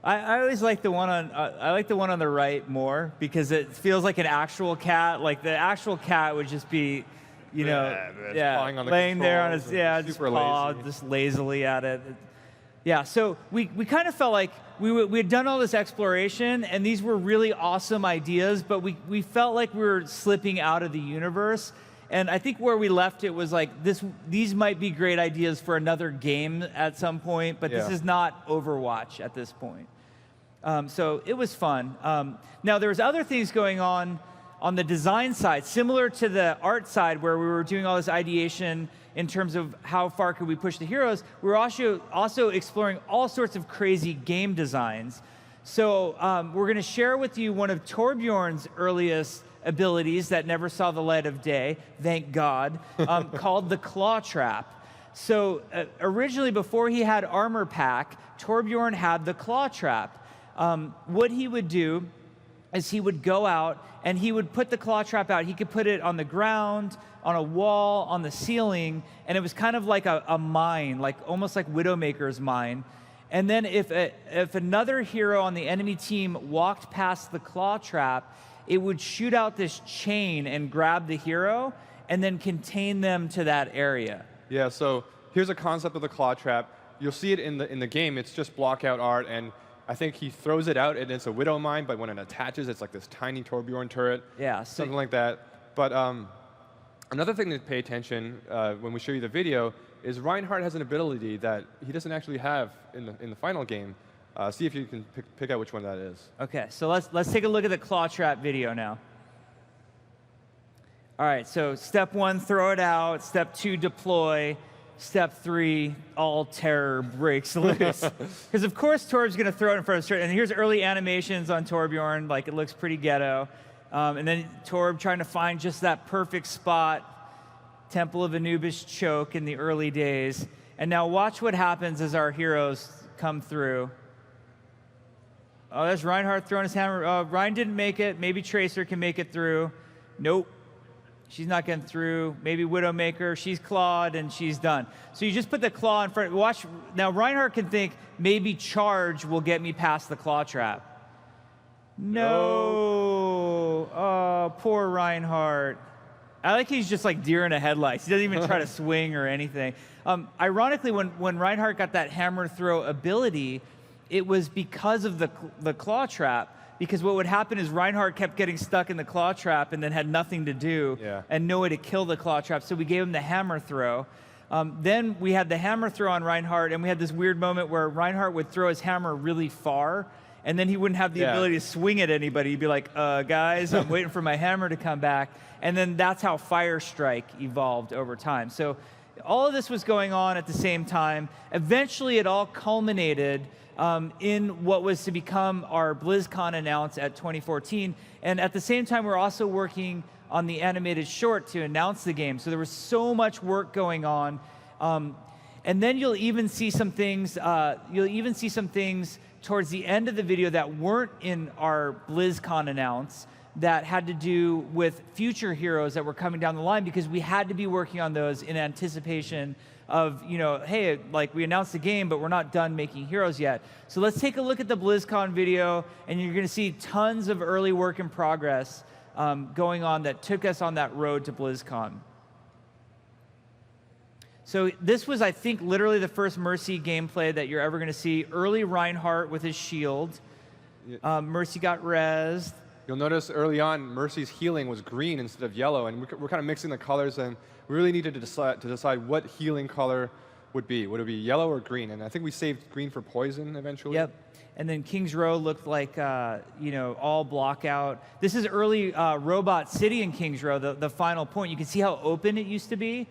I always like the one on I like the one on the right more because it feels like an actual cat. Like the actual cat would just be, laying there on his just paw, just lazily at it. Yeah, so we kind of felt like we had done all this exploration, and these were really awesome ideas, but we felt like we were slipping out of the universe. And I think where we left it was like these might be great ideas for another game at some point, but this is not Overwatch at this point. So it was fun. Now there was other things going on the design side, similar to the art side where we were doing all this ideation in terms of how far could we push the heroes. We were also exploring all sorts of crazy game designs. So we're going to share with you one of Torbjorn's earliest abilities that never saw the light of day, thank God, called the Claw Trap. So originally, before he had Armor Pack, Torbjorn had the Claw Trap. What he would do is he would go out and he would put the Claw Trap out. He could put it on the ground, on a wall, on the ceiling, and it was kind of like a mine, like almost like Widowmaker's mine. And then if another hero on the enemy team walked past the Claw Trap, it would shoot out this chain and grab the hero and then contain them to that area. Yeah, so here's a concept of the Claw Trap. You'll see it in the game. It's just blockout art, and I think he throws it out, and it's a Widow Mine, but when it attaches, it's like this tiny Torbjorn turret. Yeah. Something like that. But another thing to pay attention when we show you the video is Reinhardt has an ability that he doesn't actually have in the final game. See if you can pick out which one that is. Okay, so let's take a look at the Claw Trap video now. All right, so step 1, throw it out. Step 2, deploy. Step 3, all terror breaks loose. Because of course Torb's going to throw it in front of Torbjorn. And here's early animations on Torbjorn, like it looks pretty ghetto. And then Torb trying to find just that perfect spot. Temple of Anubis choke in the early days. And now watch what happens as our heroes come through. Oh, there's Reinhardt throwing his hammer. Ryan didn't make it. Maybe Tracer can make it through. Nope. She's not getting through. Maybe Widowmaker. She's clawed, and she's done. So you just put the claw in front. Watch. Now, Reinhardt can think, maybe charge will get me past the Claw Trap. No. Oh, poor Reinhardt. I like he's just like deer in a headlights. He doesn't even try to swing or anything. Ironically, when Reinhardt got that hammer throw ability, it was because of the Claw Trap. Because what would happen is Reinhardt kept getting stuck in the Claw Trap and then had nothing to do and no way to kill the Claw Trap. So we gave him the hammer throw. Then we had the hammer throw on Reinhardt, and we had this weird moment where Reinhardt would throw his hammer really far, and then he wouldn't have the ability to swing at anybody. He'd be like, guys, I'm waiting for my hammer to come back. And then that's how Fire Strike evolved over time. So All of this was going on at the same time. Eventually, it all culminated in what was to become our BlizzCon announce at 2014. And at the same time, we're also working on the animated short to announce the game. So there was so much work going on. And then you'll even see some things. Towards the end of the video that weren't in our BlizzCon announce that had to do with future heroes that were coming down the line, because we had to be working on those in anticipation of, hey, like we announced the game, but we're not done making heroes yet. So let's take a look at the BlizzCon video, and you're going to see tons of early work in progress going on that took us on that road to BlizzCon. So this was, I think, literally the first Mercy gameplay that you're ever going to see. Early Reinhardt with his shield. Mercy got rezzed. You'll notice early on, Mercy's healing was green instead of yellow, and we're kind of mixing the colors, and we really needed to decide what healing color would be. Would it be yellow or green? And I think we saved green for poison eventually. Yep. And then King's Row looked like, all block out. This is early Robot City in King's Row, the final point. You can see how open it used to be.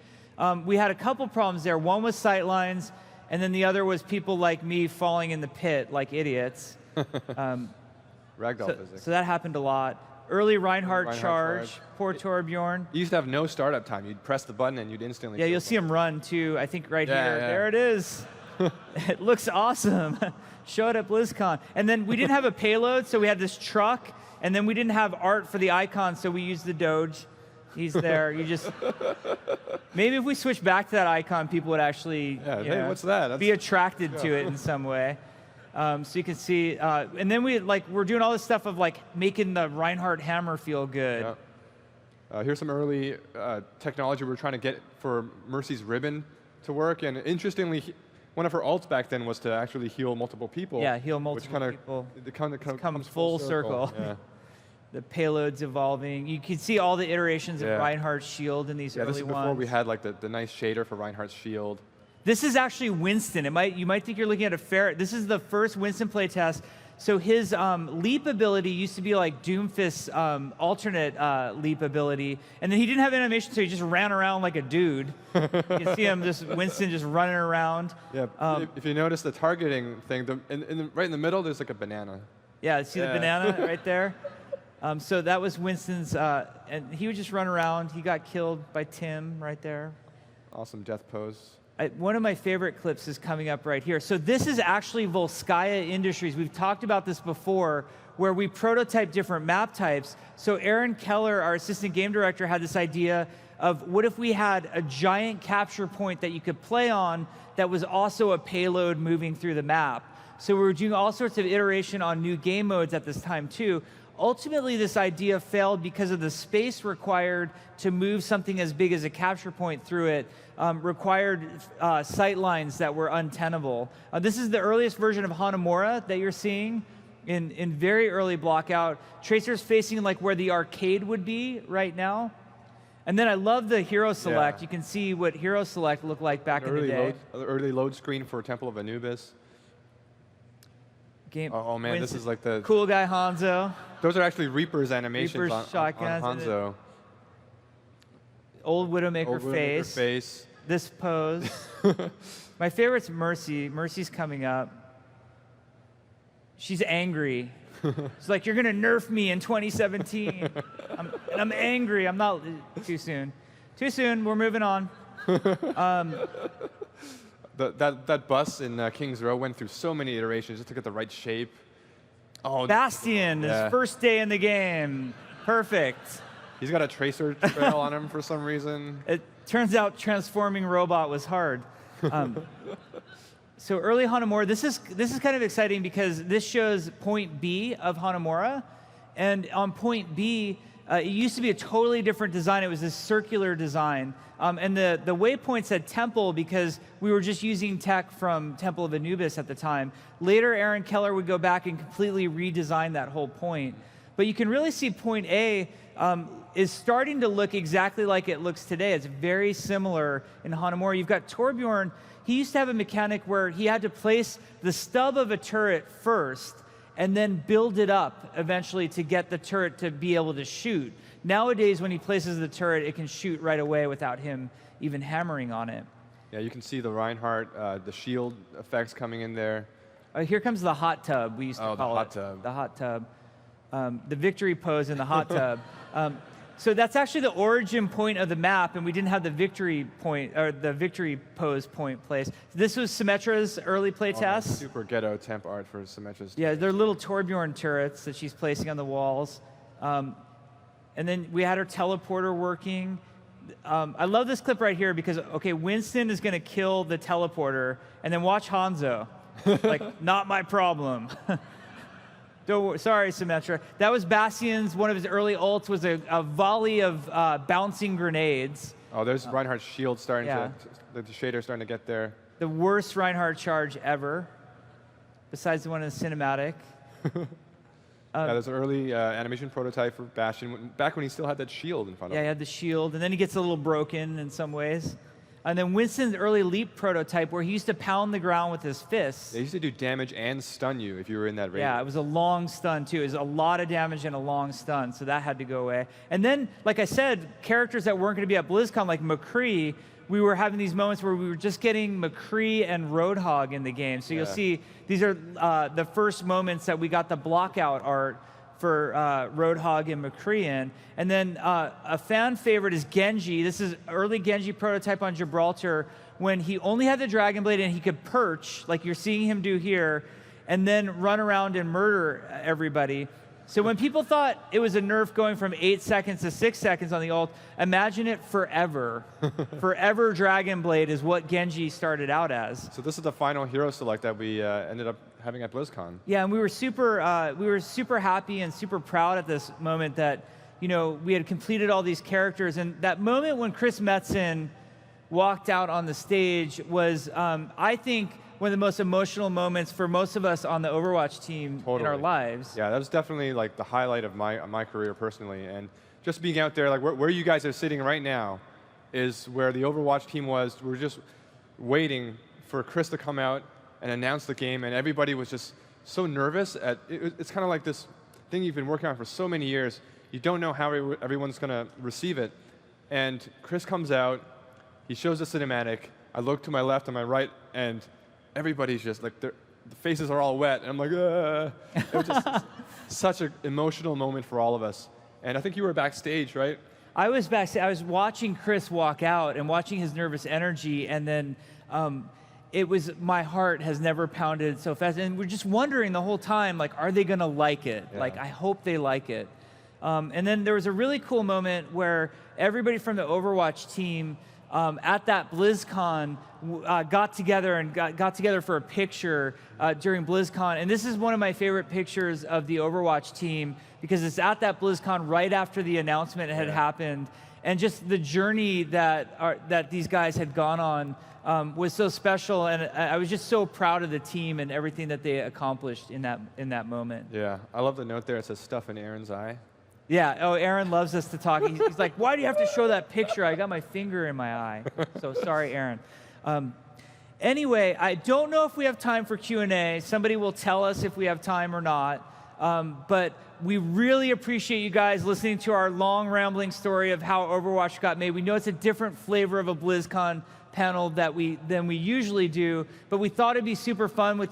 We had a couple problems there. One was sightlines, and then the other was people like me falling in the pit like idiots. Ragdoll physics. So that happened a lot. Early Reinhardt charge. Poor Torbjorn. You used to have no startup time. You'd press the button and you'd instantly. Yeah, you'll see him run too. I think right here. Yeah. There it is. It looks awesome. Show it at BlizzCon. And then we didn't have a payload, so we had this truck. And then we didn't have art for the icon, so we used the Doge. He's there. You just maybe if we switch back to that icon, people would actually hey, what's that? Be attracted to it in some way. So you can see, and then we're doing all this stuff of like making the Reinhardt hammer feel good. Yeah. Here's some early technology we're trying to get for Mercy's ribbon to work. And interestingly, one of her ults back then was to actually heal multiple people. Yeah, heal multiple people. It kind of comes full circle. Yeah. The payload's evolving. You can see all the iterations of Reinhardt's shield in these early ones. This is before we had like the nice shader for Reinhardt's shield. This is actually Winston. You might think you're looking at a ferret. This is the first Winston playtest. So his leap ability used to be like Doomfist's alternate leap ability, and then he didn't have animation, so he just ran around like a dude. You can see him, Winston just running around. Yeah. If you notice the targeting thing, right in the middle, there's like a banana. Yeah. See the banana right there. So that was Winston's, and he would just run around. He got killed by Tim right there. Awesome death pose. One of my favorite clips is coming up right here. So this is actually Volskaya Industries. We've talked about this before, where we prototype different map types. So Aaron Keller, our assistant game director, had this idea of what if we had a giant capture point that you could play on that was also a payload moving through the map. So we were doing all sorts of iteration on new game modes at this time too. Ultimately, this idea failed because of the space required to move something as big as a capture point through it, required sight lines that were untenable. This is the earliest version of Hanamura that you're seeing in very early blockout. Tracer's facing like where the arcade would be right now. And then I love the hero select. You can see what hero select looked like back in the day. Early load screen for Temple of Anubis. Oh man, this is like the cool guy Hanzo. Those are actually Reaper's animations Reaper's on Hanzo. Old Widowmaker face. This pose. My favorite's Mercy. Mercy's coming up. She's angry. She's like, you're going to nerf me in 2017. And I'm angry. I'm not... Too soon. Too soon. We're moving on. That bus in King's Row went through so many iterations just to get the right shape. Oh, Bastion, his first day in the game. Perfect. He's got a tracer trail on him for some reason. It turns out transforming robot was hard. So early Hanamura, this is kind of exciting because this shows point B of Hanamura. And on point B, it used to be a totally different design. It was this circular design. And the waypoint said temple because we were just using tech from Temple of Anubis at the time. Later, Aaron Keller would go back and completely redesign that whole point. But you can really see point A is starting to look exactly like it looks today. It's very similar in Hanamura. You've got Torbjorn. He used to have a mechanic where he had to place the stub of a turret first, and then build it up eventually to get the turret to be able to shoot. Nowadays, when he places the turret, it can shoot right away without him even hammering on it. Yeah, you can see the Reinhardt, the shield effects coming in there. Here comes the hot tub, we used to call it. The hot tub. The victory pose in the hot tub. So that's actually the origin point of the map, and we didn't have the victory point, or the victory pose point place. This was Symmetra's early play test. Super ghetto temp art for Symmetra's. Yeah, they're little Torbjorn turrets that she's placing on the walls. And then we had her teleporter working. I love this clip right here because, okay, Winston is going to kill the teleporter, and then watch Hanzo. Like, not my problem. Don't worry, sorry, Symmetra. That was Bastion's, one of his early ults was a volley of bouncing grenades. Oh, there's Reinhardt's shield starting to, the shader starting to get there. The worst Reinhardt charge ever, besides the one in the cinematic. Yeah, there's an early animation prototype for Bastion, back when he still had that shield in front of him. Yeah, he had the shield, and then he gets a little broken in some ways. And then Winston's early leap prototype, where he used to pound the ground with his fists. They used to do damage and stun you if you were in that range. Yeah, it was a long stun, too. It was a lot of damage and a long stun, so that had to go away. And then, like I said, characters that weren't going to be at BlizzCon, like McCree, we were having these moments where we were just getting McCree and Roadhog in the game. So you'll see these are the first moments that we got the blockout art for Roadhog and McCree in. And then a fan favorite is Genji. This is early Genji prototype on Gibraltar when he only had the Dragon Blade and he could perch, like you're seeing him do here, and then run around and murder everybody. So when people thought it was a nerf going from 8 seconds to 6 seconds on the ult, imagine it forever. Forever Dragon Blade is what Genji started out as. So this is the final hero select that we ended up having at BlizzCon. Yeah, and we were super happy and super proud at this moment that, you know, we had completed all these characters. And that moment when Chris Metzen walked out on the stage was, I think, one of the most emotional moments for most of us on the Overwatch team in our lives. Yeah, that was definitely like the highlight of my career personally. And just being out there, like where you guys are sitting right now is where the Overwatch team was. We were just waiting for Chris to come out and announce the game, and everybody was just so nervous. It's kind of like this thing you've been working on for so many years. You don't know how everyone's going to receive it. And Chris comes out, he shows the cinematic. I look to my left and my right, and everybody's just like, the faces are all wet. And I'm like, It was just such an emotional moment for all of us. And I think you were backstage, right? I was backstage. I was watching Chris walk out and watching his nervous energy, and then it was, my heart has never pounded so fast. And we're just wondering the whole time, like, are they going to like it? Yeah. Like, I hope they like it. And then there was a really cool moment where everybody from the Overwatch team at that BlizzCon got together and got together for a picture during BlizzCon. And this is one of my favorite pictures of the Overwatch team because it's at that BlizzCon right after the announcement had happened. And just the journey that these guys had gone on was so special, and I was just so proud of the team and everything that they accomplished in that moment. Yeah, I love the note there. It says stuff in Aaron's eye. Yeah, oh, Aaron loves us to talk. He's like, why do you have to show that picture? I got my finger in my eye. So sorry, Aaron. Anyway, I don't know if we have time for Q&A. Somebody will tell us if we have time or not. But we really appreciate you guys listening to our long, rambling story of how Overwatch got made. We know it's a different flavor of a BlizzCon panel than we usually do, but we thought it'd be super fun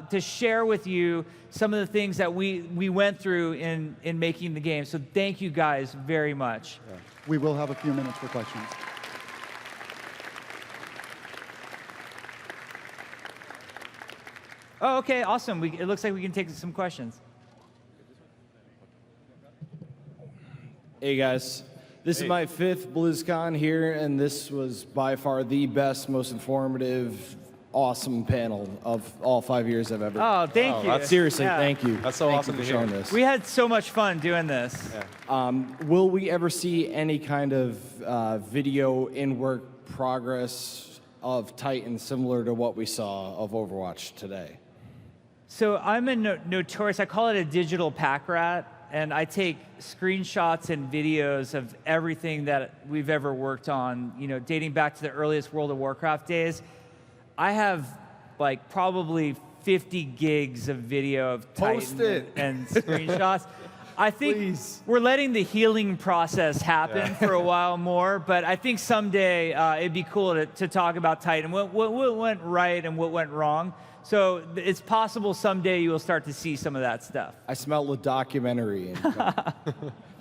to share with you some of the things that we went through in making the game. So thank you guys very much. Yeah. We will have a few minutes for questions. Oh, okay, awesome. It looks like we can take some questions. Hey guys, this is my 5th BlizzCon here, and this was by far the best, most informative, awesome panel of all 5 years I've ever. Oh, thank you. Seriously, thank you. That's so awesome for to hear. showing this. We had so much fun doing this. Yeah. Will we ever see any kind of video in-work progress of Titan similar to what we saw of Overwatch today? So I'm a notorious, I call it a digital pack rat, and I take screenshots and videos of everything that we've ever worked on, you know, dating back to the earliest World of Warcraft days. I have like probably 50 gigs of video of Post Titan it. and screenshots. I think Please. we're letting the healing process happen for a while more, but I think someday it'd be cool to talk about Titan, what went right and what went wrong. So it's possible someday you will start to see some of that stuff. I smell a documentary.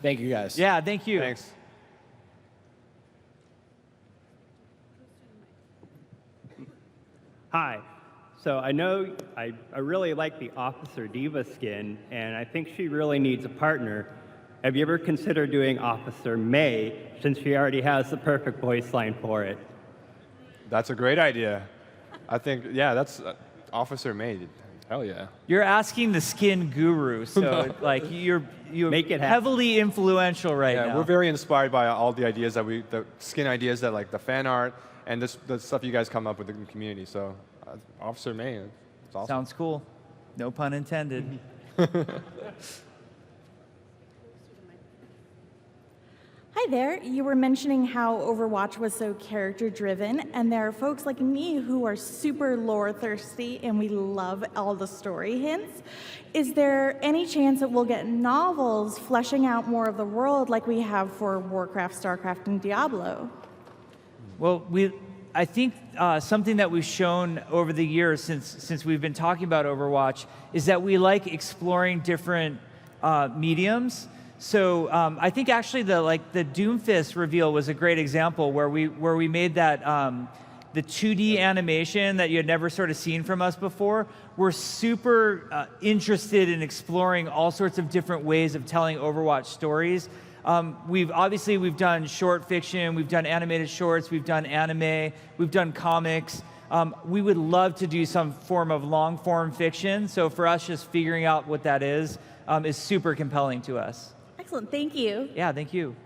Thank you, guys. Yeah, thank you. Thanks. Hi. So I know I really like the Officer Diva skin, and I think she really needs a partner. Have you ever considered doing Officer May, since she already has the perfect voice line for it? That's a great idea. I think, yeah, that's Officer May. Hell yeah. You're asking the skin guru, so like you're Make it happen. heavily influential right Yeah, now. we're very inspired by all the ideas the skin ideas that like the fan art and the stuff you guys come up with in the community. So, Officer May, it's awesome. Sounds cool. No pun intended. Hi there. You were mentioning how Overwatch was so character-driven, and there are folks like me who are super lore-thirsty, and we love all the story hints. Is there any chance that we'll get novels fleshing out more of the world like we have for Warcraft, StarCraft, and Diablo? Well, I think something that we've shown over the years since we've been talking about Overwatch is that we like exploring different mediums. So I think actually the Doomfist reveal was a great example where we made that the 2D animation that you had never sort of seen from us before. We're super interested in exploring all sorts of different ways of telling Overwatch stories. We've done short fiction, we've done animated shorts, we've done anime, we've done comics. We would love to do some form of long form fiction. So for us, just figuring out what that is super compelling to us. Excellent. Thank you. Yeah, thank you.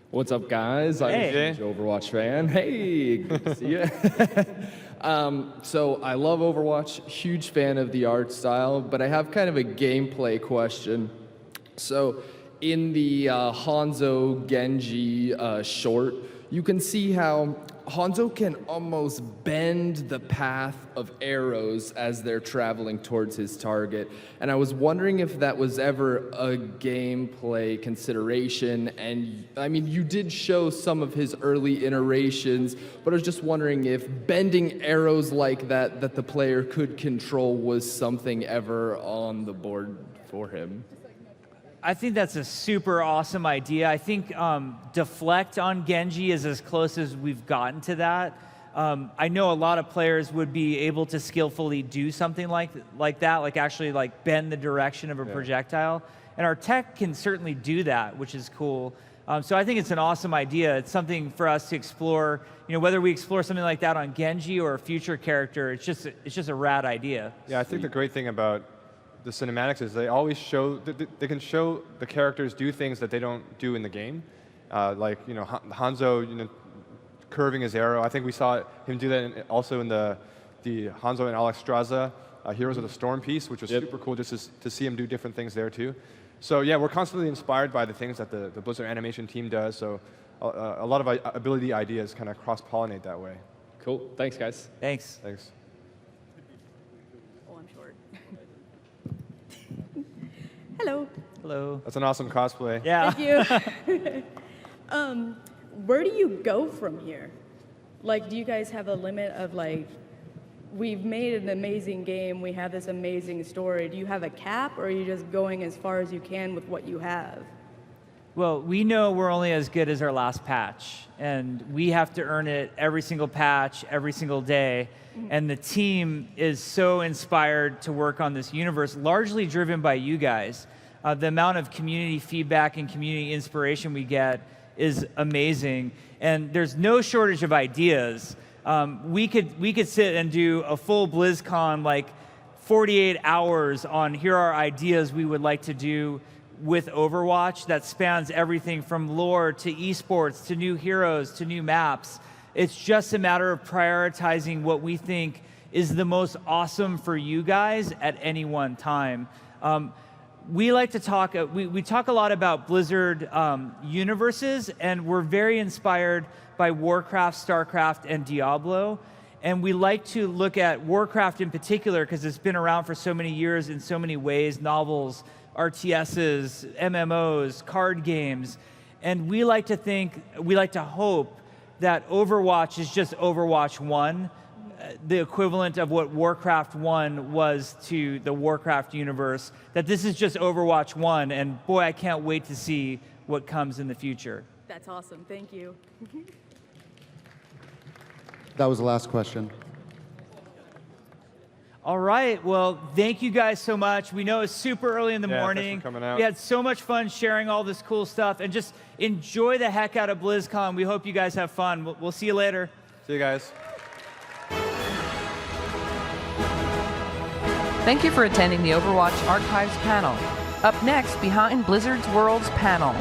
What's up, guys? I'm Hey. a huge Overwatch fan. Hey, good to see you. So I love Overwatch, huge fan of the art style, but I have kind of a gameplay question. So in the Hanzo Genji short, you can see how Hanzo can almost bend the path of arrows as they're traveling towards his target. And I was wondering if that was ever a gameplay consideration. And I mean, you did show some of his early iterations, but I was just wondering if bending arrows like that the player could control was something ever on the board for him. I think that's a super awesome idea. I think deflect on Genji is as close as we've gotten to that. I know a lot of players would be able to skillfully do something like that, like actually like bend the direction of a projectile. And our tech can certainly do that, which is cool. So I think it's an awesome idea. It's something for us to explore. You know, whether we explore something like that on Genji or a future character, it's just a rad idea. Yeah, I think the great thing about the cinematics is they always show, they can show the characters do things that they don't do in the game. Like, you know, Hanzo, you know, curving his arrow. I think we saw him do that also in the Hanzo and Alexstrasza Heroes of the Storm piece, which was super cool just to see him do different things there too. So yeah, we're constantly inspired by the things that the Blizzard animation team does. So a lot of ability ideas kind of cross-pollinate that way. Cool. Thanks, guys. Thanks. Thanks. Oh, I'm short. Hello. Hello. That's an awesome cosplay. Yeah. Thank you. Where do you go from here? Like, do you guys have a limit of like, we've made an amazing game, we have this amazing story. Do you have a cap, or are you just going as far as you can with what you have? Well, we know we're only as good as our last patch, and we have to earn it every single patch, every single day. And the team is so inspired to work on this universe, largely driven by you guys. The amount of community feedback and community inspiration we get is amazing, and there's no shortage of ideas. We could sit and do a full BlizzCon, like 48 hours on here are ideas we would like to do with Overwatch that spans everything from lore to esports to new heroes to new maps. It's just a matter of prioritizing what we think is the most awesome for you guys at any one time. We like to talk, we talk a lot about Blizzard universes, and we're very inspired by Warcraft, StarCraft, and Diablo. And we like to look at Warcraft in particular because it's been around for so many years in so many ways, novels, RTSs, MMOs, card games. And we like to hope that Overwatch is just Overwatch 1, the equivalent of what Warcraft 1 was to the Warcraft universe, that this is just Overwatch 1, and boy, I can't wait to see what comes in the future. That's awesome. Thank you. That was the last question. All right, well, thank you guys so much. We know it's super early in the Yeah, morning. thanks for coming out. We had so much fun sharing all this cool stuff, and just enjoy the heck out of BlizzCon. We hope you guys have fun. We'll see you later. See you guys. Thank you for attending the Overwatch Archives panel. Up next, Behind Blizzard's Worlds panel.